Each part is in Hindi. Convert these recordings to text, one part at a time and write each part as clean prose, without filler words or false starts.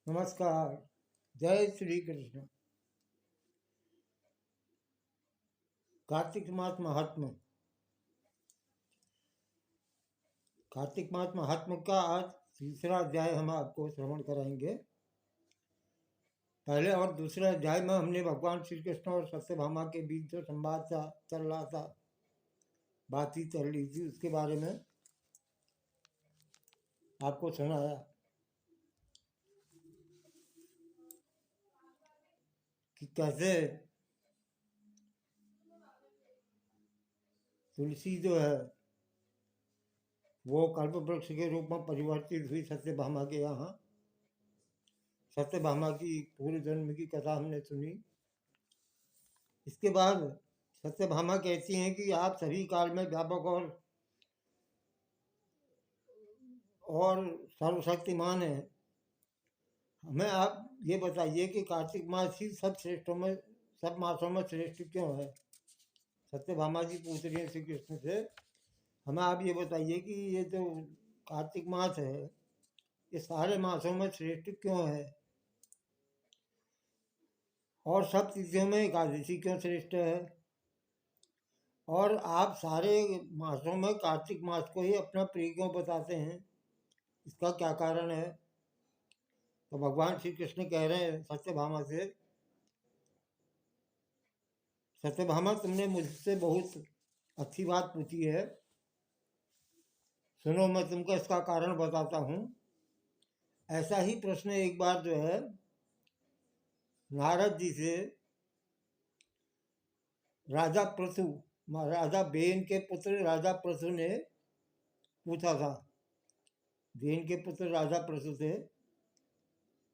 नमस्कार। जय श्री कृष्ण। कार्तिक मास महात्म्य। कार्तिक मास महात्म्य का आज तीसरा अध्याय हम आपको श्रवण कराएंगे। पहले और दूसरे अध्याय में हमने भगवान श्री कृष्ण और सत्यभामा के बीच जो संवाद चल रहा था, बातचीत चल रही थी, उसके बारे में आपको सुनाया कि कैसे तुलसी जो है वो कल्प वृक्ष के रूप में परिवर्तित हुई सत्यभामा के यहाँ। सत्यभामा की पूर्व जन्म की कथा हमने सुनी। इसके बाद सत्यभामा कहती हैं कि आप सभी काल में व्यापक और सर्वशक्तिमान है। हमें आप ये बताइए कि कार्तिक मास ही सब मासों में श्रेष्ठ क्यों है। सत्यभामा जी पूछ रही हैं श्री कृष्ण से, हमें आप ये बताइए कि ये जो कार्तिक मास है ये सारे मासों में श्रेष्ठ क्यों है, और सब तिथियों में एकादशी क्यों श्रेष्ठ है, और आप सारे मासों में कार्तिक मास को ही अपना प्रिय क्यों बताते हैं, इसका क्या कारण है। तो भगवान श्री कृष्ण कह रहे हैं सत्यभामा से, सत्यभामा तुमने मुझसे बहुत अच्छी बात पूछी है, सुनो मैं तुमको इसका कारण बताता हूँ। ऐसा ही प्रश्न एक बार जो है नारद जी से राजा बेन के पुत्र राजा प्रसु ने पूछा था। बेन के पुत्र राजा प्रसु थे,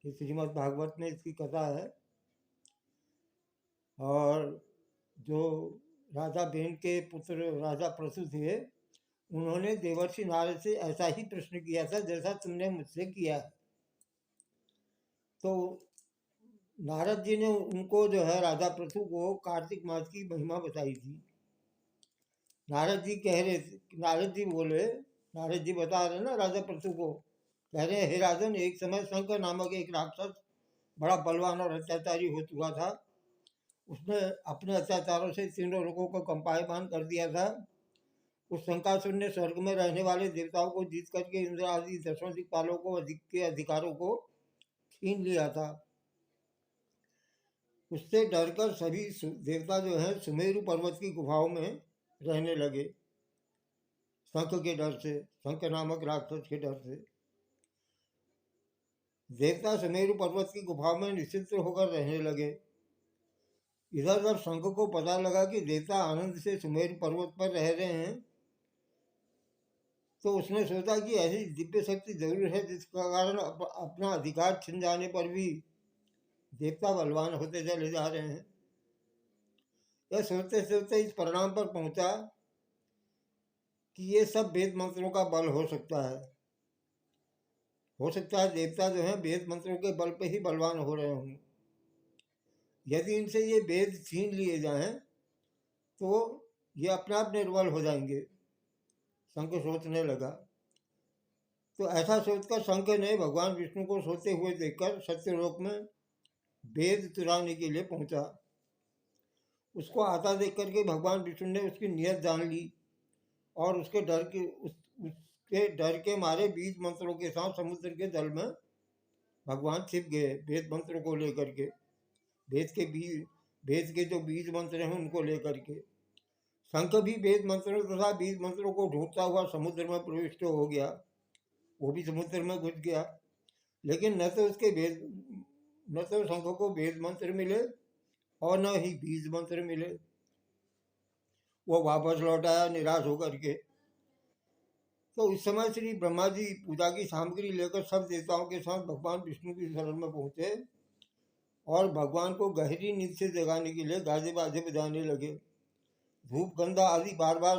कि श्रीमद् भागवत में इसकी कथा है। और जो राजा बेन के पुत्र राजा प्रसु थे, उन्होंने देवर्षि नारद से ऐसा ही प्रश्न किया था जैसा तुमने मुझसे किया। तो नारद जी ने उनको जो है राजा प्रसु को कार्तिक मास की महिमा बताई थी। नारद जी बोले, नारद जी बता रहे ना राजा प्रसु को, कह रहे हे राजन, एक समय शंकर नामक एक राक्षस बड़ा बलवान और अत्याचारी हो चुका था। उसने अपने अत्याचारों से तीनों लोगों को कंपायमान कर दिया था। उस शंकासुर ने स्वर्ग में रहने वाले देवताओं को जीत करके इंद्र आदि दसों दिक्पालों को के अधिकारों को छीन लिया था। उससे डरकर सभी देवता जो हैं सुमेरु पर्वत की गुफाओं में रहने लगे, शंख के डर से, शंख नामक राक्षस के डर से। देवता सुमेरु पर्वत की गुफाओं में निश्चित होकर रहने लगे। इधर जब शंख को पता लगा कि देवता आनंद से सुमेरु पर्वत पर रह रहे हैं, तो उसने सोचा कि ऐसी दिव्य शक्ति जरूर है जिसका कारण अपना अधिकार छिन जाने पर भी देवता बलवान होते चले जा रहे हैं। यह सोचते सोचते इस परिणाम पर पहुंचा कि ये सब वेद मंत्रों का बल हो सकता है। देवता जो है वेद मंत्रों के बल पे ही बलवान हो रहे होंगे। यदि इनसे ये वेद छीन लिए जाएं तो ये अपने आप निर्बल हो जाएंगे, शंख सोचने लगा। तो ऐसा सोचकर शंख ने भगवान विष्णु को सोते हुए देखकर सत्यलोक में वेद चुराने के लिए पहुंचा। उसको आता देख करके भगवान विष्णु ने उसकी नियत जान ली और उसके डर के मारे बीज मंत्रों के साथ समुद्र के जल में भगवान छिप गए, वेद मंत्रों को लेकर के, वेद के जो बीज मंत्र हैं उनको लेकर के। शंख भी वेद मंत्रों तथा बीज मंत्रों को ढूंढता हुआ समुद्र में प्रविष्ट हो गया। वो भी समुद्र में घुस गया, लेकिन न तो शंख को वेद मंत्र मिले और न ही बीज मंत्र मिले। वो वापस लौट आया निराश होकर के। तो इस समय श्री ब्रह्मा जी पूजा की सामग्री लेकर सब देवताओं के साथ भगवान विष्णु की शरण में पहुंचे और भगवान को गहरी नींद से जगाने के लिए गाजे बाजे बजाने लगे। धूप गंधा आदि बार बार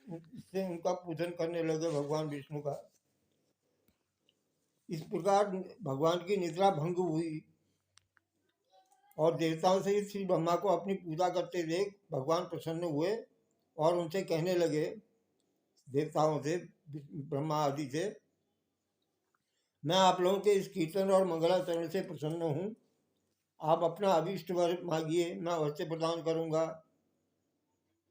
इससे उनका पूजन करने लगे भगवान विष्णु का। इस प्रकार भगवान की निद्रा भंग हुई और देवताओं से श्री ब्रह्मा को अपनी पूजा करते देख भगवान प्रसन्न हुए और उनसे कहने लगे, देवताओं से, ब्रह्मा आदि से, मैं आप लोगों के इस कीर्तन और मंगलाचरण से प्रसन्न हूँ। आप अपना अभीष्ट वर मांगिए, मैं अवश्य प्रदान करूँगा।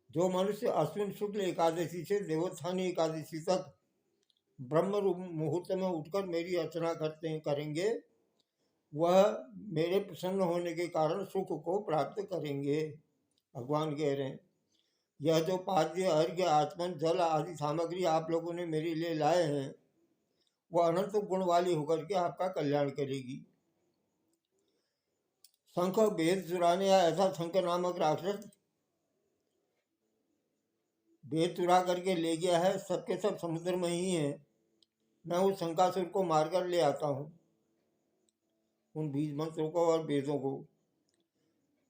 जो मनुष्य अश्विन शुक्ल एकादशी से देवोत्थानी एकादशी तक ब्रह्म मुहूर्त में उठकर मेरी अर्चना करेंगे, वह मेरे प्रसन्न होने के कारण सुख को प्राप्त करेंगे। भगवान कह रहे हैं, यह जो पाद्य अर्घ्य आचमन जल आदि सामग्री आप लोगों ने मेरे लिए लाए हैं, वह अनंत गुण वाली होकर के आपका कल्याण करेगी। शंख वेद चुराने आया था। शंख नामक राक्षस वेद चुरा करके ले गया है, सबके सब समुद्र में ही है। मैं उस शंकासुर को मारकर ले आता हूँ, उन बीज मंत्रों को और वेदों को।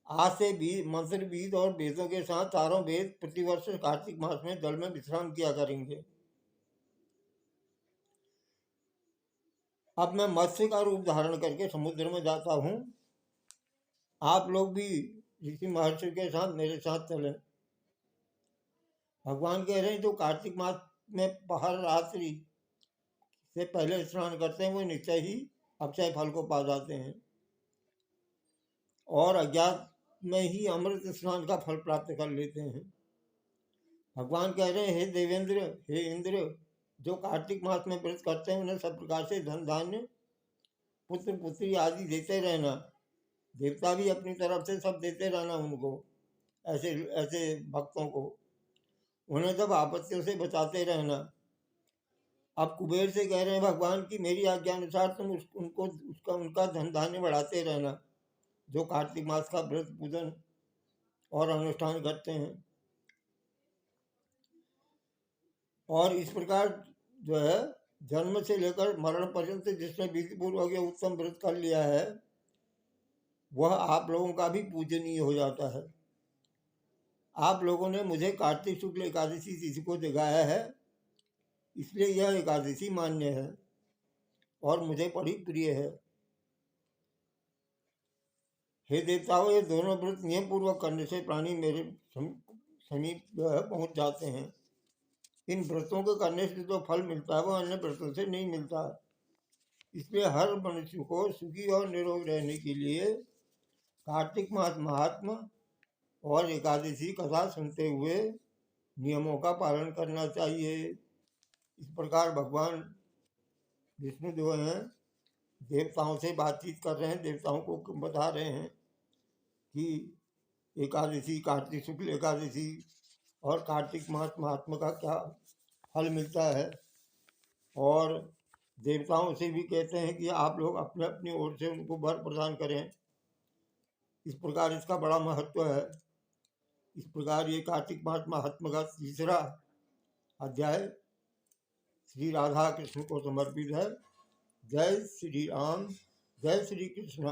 आज से मंत्र बीज और वेदों के साथ चारों वेद प्रतिवर्ष कार्तिक मास में जल में विश्राम किया करेंगे। अब मैं मत्स्य का रूप धारण करके समुद्र में जाता हूँ। आप लोग भी ऋषि महर्षि के साथ मेरे साथ चलें। भगवान कह रहे हैं, जो कार्तिक मास में पहर रात्रि से पहले स्नान करते हैं, वो निश्चय ही अक्षय फल को पा जाते हैं और अज्ञात में ही अमृत स्नान का फल प्राप्त कर लेते हैं। भगवान कह रहे हैं, हे देवेंद्र, हे इंद्र, जो कार्तिक मास में व्रत करते हैं, उन्हें सब प्रकार से धन धान्य पुत्र पुत्री आदि देते रहना। देवता भी अपनी तरफ से सब देते रहना उनको, ऐसे ऐसे भक्तों को। उन्हें जब आपत्तियों से बचाते रहना। अब कुबेर से कह रहे हैं भगवान की मेरी आज्ञा अनुसार तुम उनका धन धान्य बढ़ाते रहना, जो कार्तिक मास का व्रत पूजन और अनुष्ठान करते हैं। और इस प्रकार जो है, जन्म से लेकर मरण पर्यंत जिसने विधिपूर्वक ये उत्तम व्रत कर लिया है, वह आप लोगों का भी पूजनीय हो जाता है। आप लोगों ने मुझे कार्तिक शुक्ल एकादशी तिथि को जगाया है, इसलिए यह एकादशी मान्य है और मुझे बड़ी प्रिय है। हे देवताओं, ये दोनों व्रत नियम पूर्वक करने से प्राणी मेरे समीप पहुंच जाते हैं। इन व्रतों के करने से जो फल मिलता है, वह अन्य व्रतों से नहीं मिलता। इसलिए हर मनुष्य को सुखी और निरोग रहने के लिए कार्तिक मास महात्मा और एकादशी कथा सुनते हुए नियमों का पालन करना चाहिए। इस प्रकार भगवान विष्णु जो हैं, देवताओं से बातचीत कर रहे हैं, देवताओं को बता रहे हैं कि एकादशी, कार्तिक शुक्ल एकादशी और कार्तिक मास महात्मा का क्या फल मिलता है। और देवताओं से भी कहते हैं कि आप लोग अपने अपनी ओर से उनको वर प्रदान करें। इस प्रकार इसका बड़ा महत्व है। इस प्रकार ये कार्तिक मास महात्मा का तीसरा अध्याय श्री राधा कृष्ण को समर्पित है। जय श्री राम, जय श्री कृष्ण।